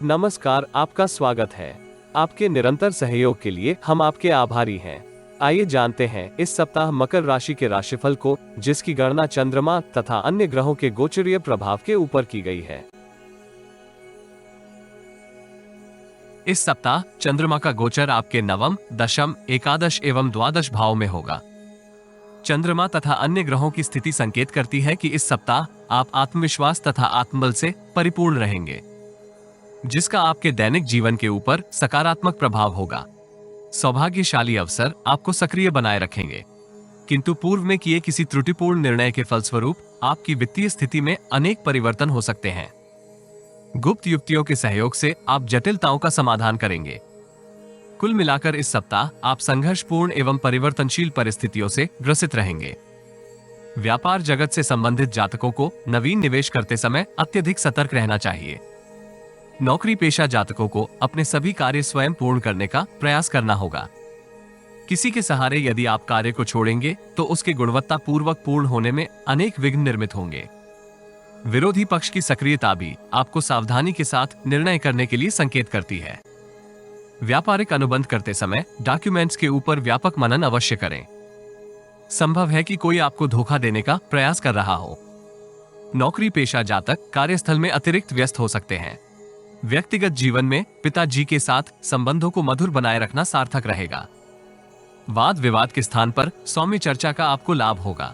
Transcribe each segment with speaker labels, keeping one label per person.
Speaker 1: नमस्कार, आपका स्वागत है। आपके निरंतर सहयोग के लिए हम आपके आभारी हैं। आइए जानते हैं इस सप्ताह मकर राशि के राशिफल को, जिसकी गणना चंद्रमा तथा अन्य ग्रहों के गोचरीय प्रभाव के ऊपर की गई है। इस सप्ताह चंद्रमा का गोचर आपके नवम, दशम, एकादश एवं द्वादश भाव में होगा। चंद्रमा तथा अन्य ग्रहों की स्थिति संकेत करती है कि इस सप्ताह आप आत्मविश्वास तथा आत्मबल से परिपूर्ण रहेंगे, जिसका आपके दैनिक जीवन के ऊपर सकारात्मक प्रभाव होगा। सौभाग्यशाली अवसर आपको सक्रिय बनाए रखेंगे, किंतु पूर्व में किए किसी त्रुटिपूर्ण निर्णय के फलस्वरूप आपकी वित्तीय स्थिति में अनेक परिवर्तन हो सकते हैं। गुप्त युक्तियों के सहयोग से आप जटिलताओं का समाधान करेंगे। कुल मिलाकर इस सप्ताह आप संघर्षपूर्ण एवं परिवर्तनशील परिस्थितियों से ग्रसित रहेंगे। व्यापार जगत से संबंधित जातकों को नवीन निवेश करते समय अत्यधिक सतर्क रहना चाहिए। नौकरी पेशा जातकों को अपने सभी कार्य स्वयं पूर्ण करने का प्रयास करना होगा। किसी के सहारे यदि आप कार्य को छोड़ेंगे तो उसके गुणवत्ता पूर्वक पूर्ण होने में अनेक विघ्न निर्मित होंगे। विरोधी पक्ष की सक्रियता भी आपको सावधानी के साथ निर्णय करने के लिए संकेत करती है। व्यापारिक अनुबंध करते समय डॉक्यूमेंट्स के ऊपर व्यापक मनन अवश्य करें। संभव है कि कोई आपको धोखा देने का प्रयास कर रहा हो। नौकरी पेशा जातक कार्यस्थल में अतिरिक्त व्यस्त हो सकते हैं। व्यक्तिगत जीवन में पिताजी के साथ संबंधों को मधुर बनाए रखना सार्थक रहेगा। वाद विवाद के स्थान पर सौम्य चर्चा का आपको लाभ होगा।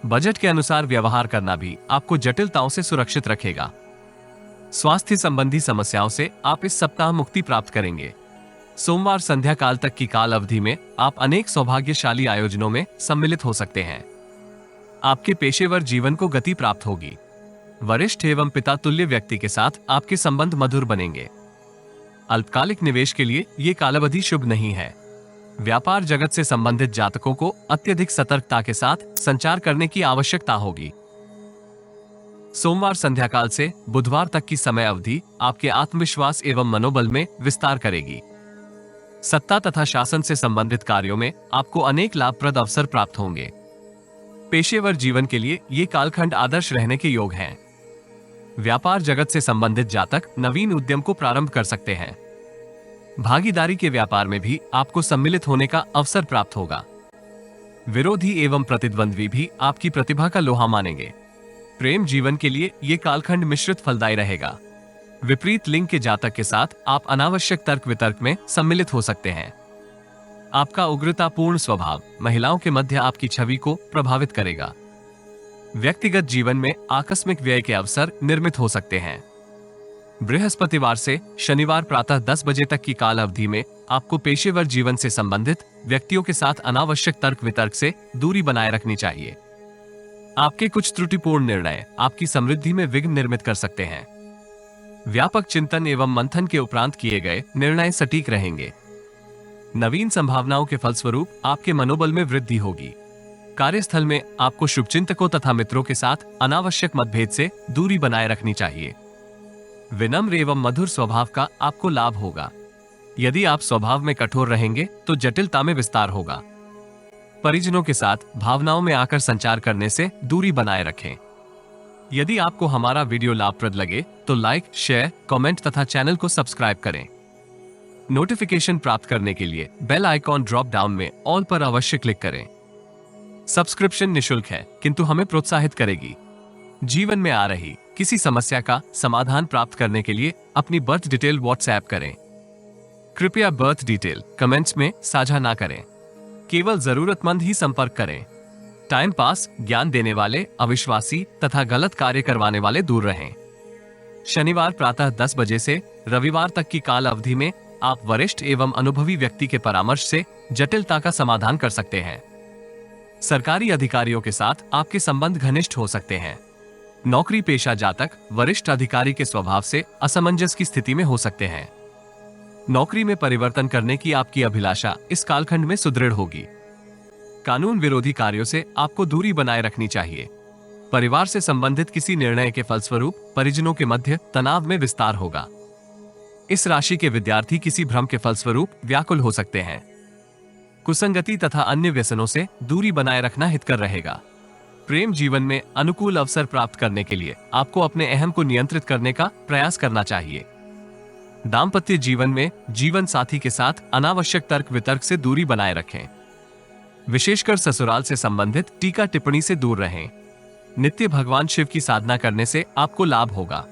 Speaker 1: बजट के अनुसार व्यवहार करना भी आपको जटिलताओं से सुरक्षित रखेगा। स्वास्थ्य संबंधी समस्याओं से आप इस सप्ताह मुक्ति प्राप्त करेंगे। सोमवार संध्या काल तक की काल अवधि में आप अनेक सौभाग्यशाली आयोजनों में सम्मिलित हो सकते हैं। आपके पेशेवर जीवन को गति प्राप्त होगी। वरिष्ठ एवं पिता तुल्य व्यक्ति के साथ आपके संबंध मधुर बनेंगे। अल्पकालिक निवेश के लिए ये कालावधि शुभ नहीं है। व्यापार जगत से संबंधित जातकों को अत्यधिक सतर्कता के साथ संचार करने की आवश्यकता होगी। सोमवार संध्या काल से बुधवार तक की समय अवधि आपके आत्मविश्वास एवं मनोबल में विस्तार करेगी। सत्ता तथा शासन से संबंधित कार्यों में आपको अनेक लाभप्रद अवसर प्राप्त होंगे। पेशेवर जीवन के लिए ये कालखंड आदर्श रहने के योग हैं। व्यापार जगत से संबंधित जातक नवीन उद्यम को प्रारंभ कर सकते हैं। भागीदारी के व्यापार में भी आपको सम्मिलित होने का अवसर प्राप्त होगा। विरोधी एवं प्रतिद्वंद्वी भी आपकी प्रतिभा का लोहा मानेंगे। प्रेम जीवन के लिए ये कालखंड मिश्रित फलदायी रहेगा। विपरीत लिंग के जातक के साथ आप अनावश्यक तर्क वितर्क में सम्मिलित हो सकते हैं। आपका उग्रतापूर्ण स्वभाव महिलाओं के मध्य आपकी छवि को प्रभावित करेगा। व्यक्तिगत जीवन में आकस्मिक व्यय के अवसर निर्मित हो सकते हैं। बृहस्पतिवार से शनिवार प्रातः 10 बजे तक की काल अवधि में आपको पेशेवर जीवन से संबंधित व्यक्तियों के साथ अनावश्यक तर्क वितर्क से दूरी बनाए रखनी चाहिए। आपके कुछ त्रुटिपूर्ण निर्णय आपकी समृद्धि में विघ्न निर्मित कर सकते हैं। व्यापक चिंतन एवं मंथन के उपरांत किए गए निर्णय सटीक रहेंगे। नवीन संभावनाओं के फलस्वरूप आपके मनोबल में वृद्धि होगी। कार्यस्थल में आपको शुभचिंतकों तथा मित्रों के साथ अनावश्यक मतभेद से दूरी बनाए रखनी चाहिए। विनम्र एवं मधुर स्वभाव का आपको लाभ होगा। यदि आप स्वभाव में कठोर रहेंगे तो जटिलता में विस्तार होगा। परिजनों के साथ भावनाओं में आकर संचार करने से दूरी बनाए रखें। यदि आपको हमारा वीडियो लाभप्रद लगे तो लाइक, शेयर, कमेंट तथा चैनल को सब्सक्राइब करें। नोटिफिकेशन प्राप्त करने के लिए बेल आइकॉन ड्रॉप डाउन में ऑल पर अवश्य क्लिक करें। सब्सक्रिप्शन निशुल्क है, किंतु हमें प्रोत्साहित करेगी। जीवन में आ रही किसी समस्या का समाधान प्राप्त करने के लिए अपनी बर्थ डिटेल व्हाट्सएप करें। कृपया बर्थ डिटेल कमेंट्स में साझा ना करें। केवल जरूरतमंद ही संपर्क करें। टाइम पास, ज्ञान देने वाले, अविश्वासी तथा गलत कार्य करवाने वाले दूर रहें। शनिवार प्रातः 10 बजे से रविवार तक की काल अवधि में आप वरिष्ठ एवं अनुभवी व्यक्ति के परामर्श से जटिलता का समाधान कर सकते हैं। सरकारी अधिकारियों के साथ आपके संबंध घनिष्ठ हो सकते हैं। नौकरी पेशा जातक वरिष्ठ अधिकारी के स्वभाव से असमंजस की स्थिति में हो सकते हैं। नौकरी में परिवर्तन करने की आपकी अभिलाषा इस कालखंड में सुदृढ़ होगी। कानून विरोधी कार्यों से आपको दूरी बनाए रखनी चाहिए। परिवार से संबंधित किसी निर्णय के फलस्वरूप परिजनों के मध्य तनाव में विस्तार होगा। इस राशि के विद्यार्थी किसी भ्रम के फलस्वरूप व्याकुल हो सकते हैं। कुसंगति तथा अन्य व्यसनों से दूरी बनाए रखना हितकर रहेगा। प्रेम जीवन में अनुकूल अवसर प्राप्त करने के लिए आपको अपने अहम को नियंत्रित करने का प्रयास करना चाहिए। दाम्पत्य जीवन में जीवन साथी के साथ अनावश्यक तर्क वितर्क से दूरी बनाए रखें। विशेषकर ससुराल से संबंधित टीका टिप्पणी से दूर रहें। नित्य भगवान शिव की साधना करने से आपको लाभ होगा।